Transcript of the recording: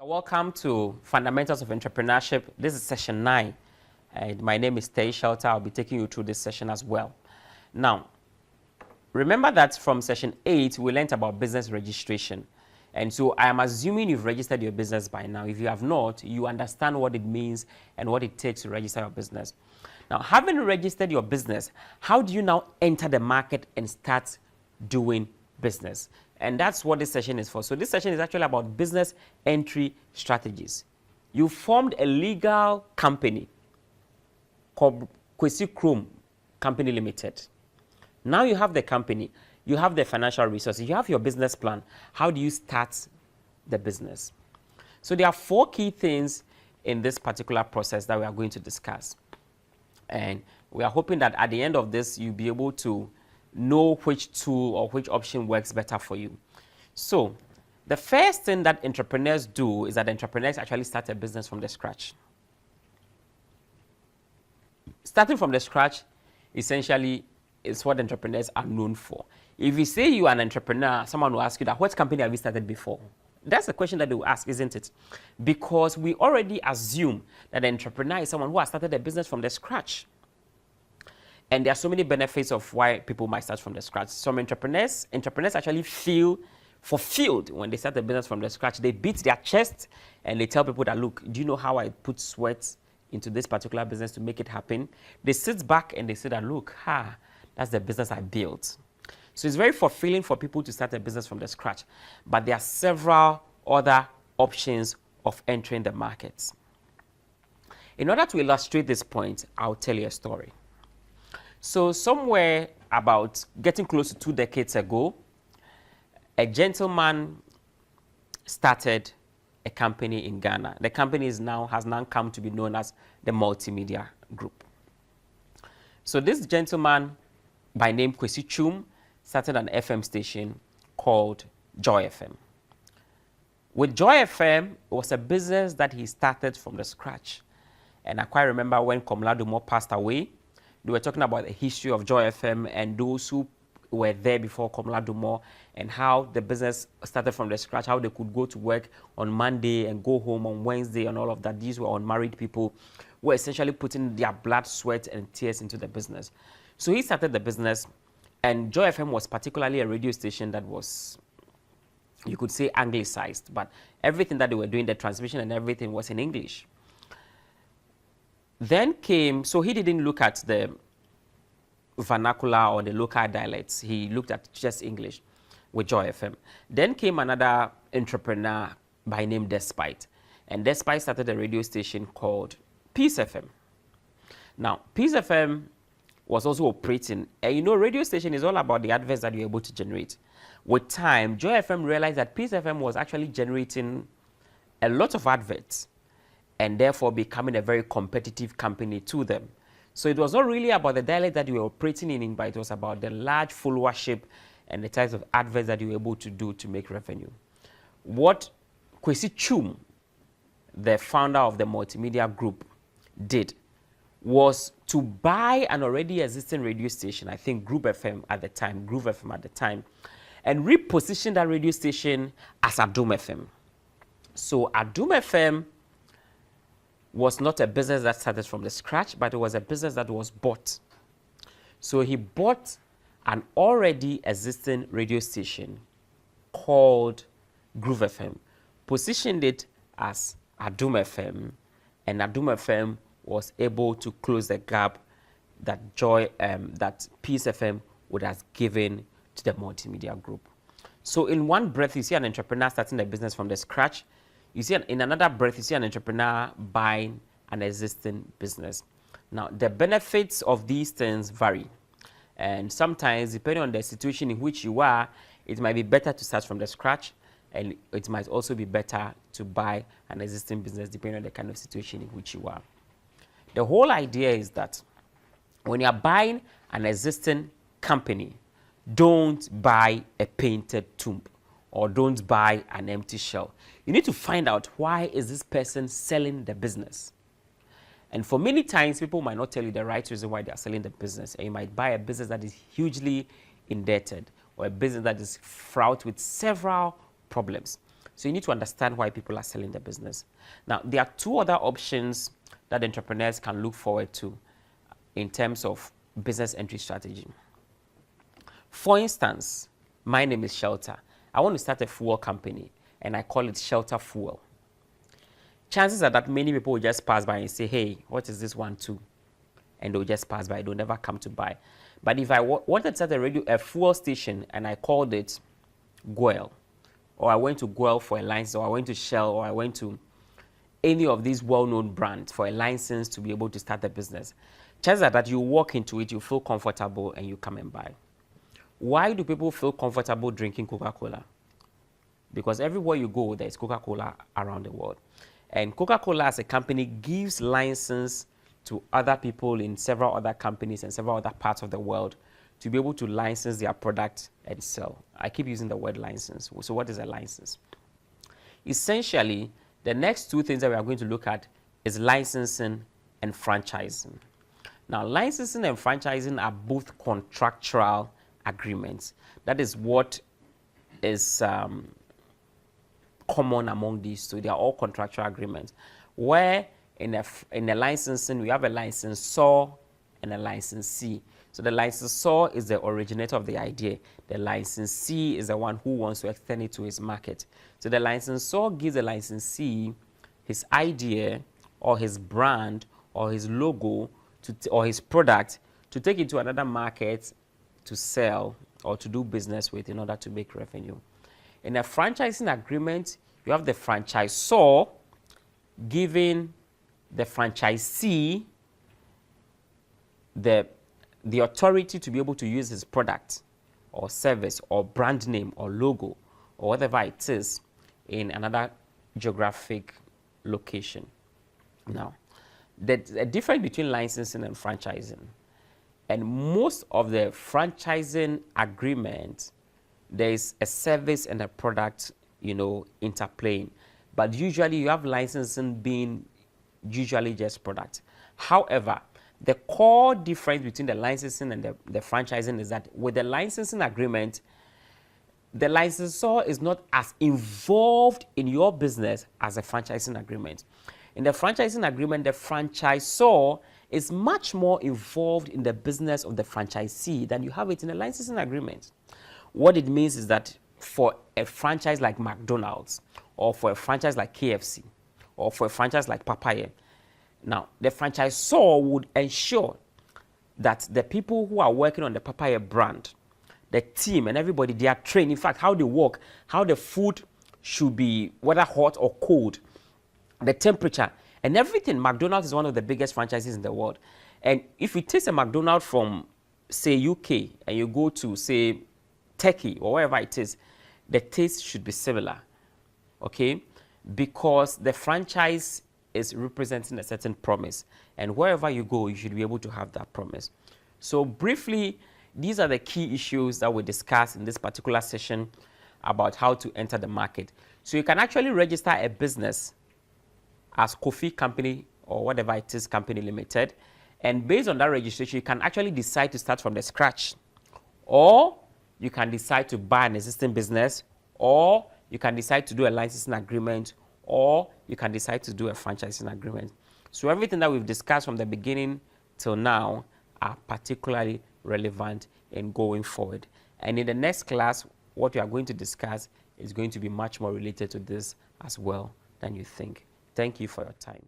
Welcome to Fundamentals of Entrepreneurship. This is session 9. And my name is Tay Shelter. I'll be taking you through this session as well. Now, remember that from session 8, we learned about business registration. And so I am assuming you've registered your business by now. If you have not, you understand what it means and what it takes to register your business. Now, having registered your business, how do you now enter the market and start doing business? And that's what this session is for. So this session is actually about business entry strategies. You formed a legal company called Kwesi Krom Company Limited. Now you have the company, you have the financial resources, you have your business plan. How do you start the business? So there are 4 key things in this particular process that we are going to discuss. And we are hoping that at the end of this, you'll be able to know which tool or which option works better for you. So the first thing that entrepreneurs do is that entrepreneurs actually start a business from the scratch. Starting from the scratch essentially is what entrepreneurs are known for. If you say you are an entrepreneur, someone will ask you that, what company have you started before? That's the question that they will ask, isn't it? Because we already assume that an entrepreneur is someone who has started a business from the scratch. And there are so many benefits of why people might start from the scratch. Some entrepreneurs actually feel fulfilled when they start a business from the scratch. They beat their chest and they tell people that, look, do you know how I put sweat into this particular business to make it happen? They sit back and they say that, look, that's the business I built. So it's very fulfilling for people to start a business from the scratch. But there are several other options of entering the markets. In order to illustrate this point, I'll tell you a story. So somewhere about getting close to 2 decades ago, a gentleman started a company in Ghana. The company has now come to be known as the Multimedia Group. So this gentleman, by name Kwesi Krom, started an FM station called Joy FM. With Joy FM, it was a business that he started from the scratch. And I quite remember when Komla passed away, they were talking about the history of Joy FM and those who were there before Komla and how the business started from the scratch, how they could go to work on Monday and go home on Wednesday and all of that. These were unmarried people who were essentially putting their blood, sweat, and tears into the business. So he started the business, and Joy FM was particularly a radio station that was, you could say, anglicized, but everything that they were doing, the transmission and everything was in English. Then came, so he didn't look at the vernacular or the local dialects. He looked at just English with Joy FM. Then came another entrepreneur by name Despite. And Despite started a radio station called Peace FM. Now, Peace FM was also operating. And you know, radio station is all about the adverts that you're able to generate. With time, Joy FM realized that Peace FM was actually generating a lot of adverts, and therefore becoming a very competitive company to them. So it was not really about the dialect that you were operating in, but it was about the large followership and the types of adverts that you were able to do to make revenue. What Kwesi Krom, the founder of the Multimedia Group, did was to buy an already existing radio station, I think Groove FM at the time, and reposition that radio station as Adom FM. So Adom FM was not a business that started from the scratch, but it was a business that was bought. So he bought an already existing radio station called Groove FM, positioned it as Adom FM, and Adom FM was able to close the gap that that Peace FM would have given to the Multimedia Group. So in one breath, you see an entrepreneur starting a business from the scratch. You see, in another breath, you see an entrepreneur buying an existing business. Now, the benefits of these things vary. And sometimes, depending on the situation in which you are, it might be better to start from the scratch, and it might also be better to buy an existing business, depending on the kind of situation in which you are. The whole idea is that when you're buying an existing company, don't buy a painted tomb, or don't buy an empty shell. You need to find out, why is this person selling the business? And for many times, people might not tell you the right reason why they are selling the business. And you might buy a business that is hugely indebted, or a business that is fraught with several problems. So you need to understand why people are selling the business. Now, there are two other options that entrepreneurs can look forward to in terms of business entry strategy. For instance, my name is Shelter. I want to start a fuel company, and I call it Shelter Fuel. Chances are that many people will just pass by and say, hey, what is this one too? And they'll just pass by. They'll never come to buy. But if I wanted to start a fuel station and I called it Goel, or I went to Goel for a license, or I went to Shell, or I went to any of these well-known brands for a license to be able to start a business, chances are that you walk into it, you feel comfortable, and you come and buy. Why do people feel comfortable drinking Coca-Cola? Because everywhere you go, there's Coca-Cola around the world. And Coca-Cola as a company gives license to other people in several other companies and several other parts of the world to be able to license their product and sell. I keep using the word license. So what is a license? Essentially, the next two things that we are going to look at is licensing and franchising. Now, licensing and franchising are both contractual agreements. That is what is common among these two. They are all contractual agreements, where in a licensing, we have a licensor and a licensee. So the licensor is the originator of the idea. The licensee is the one who wants to extend it to his market. So the licensor gives the licensee his idea or his brand or his logo or his product to take it to another market to sell or to do business with in order to make revenue. In a franchising agreement, you have the franchisor giving the franchisee the authority to be able to use his product or service or brand name or logo or whatever it is in another geographic location. Now, there's a difference between licensing and franchising. And most of the franchising agreement, there is a service and a product, interplaying. But usually you have licensing being usually just product. However, the core difference between the licensing and the franchising is that with the licensing agreement, the licensor is not as involved in your business as a franchising agreement. In the franchising agreement, the franchisor is much more involved in the business of the franchisee than you have it in a licensing agreement. What it means is that for a franchise like McDonald's, or for a franchise like KFC, or for a franchise like Papaya, now the franchisor would ensure that the people who are working on the Papaya brand, the team and everybody, they are trained. In fact, how they work, how the food should be, whether hot or cold, the temperature, and everything. McDonald's is one of the biggest franchises in the world. And if you taste a McDonald's from, say, UK, and you go to, say, Turkey, or wherever it is, the taste should be similar, okay? Because the franchise is representing a certain promise. And wherever you go, you should be able to have that promise. So briefly, these are the key issues that we discussed in this particular session about how to enter the market. So you can actually register a business as Kofi Company or whatever it is, Company Limited. And based on that registration, you can actually decide to start from the scratch. Or you can decide to buy an existing business, or you can decide to do a licensing agreement, or you can decide to do a franchising agreement. So everything that we've discussed from the beginning till now are particularly relevant in going forward. And in the next class, what we are going to discuss is going to be much more related to this as well than you think. Thank you for your time.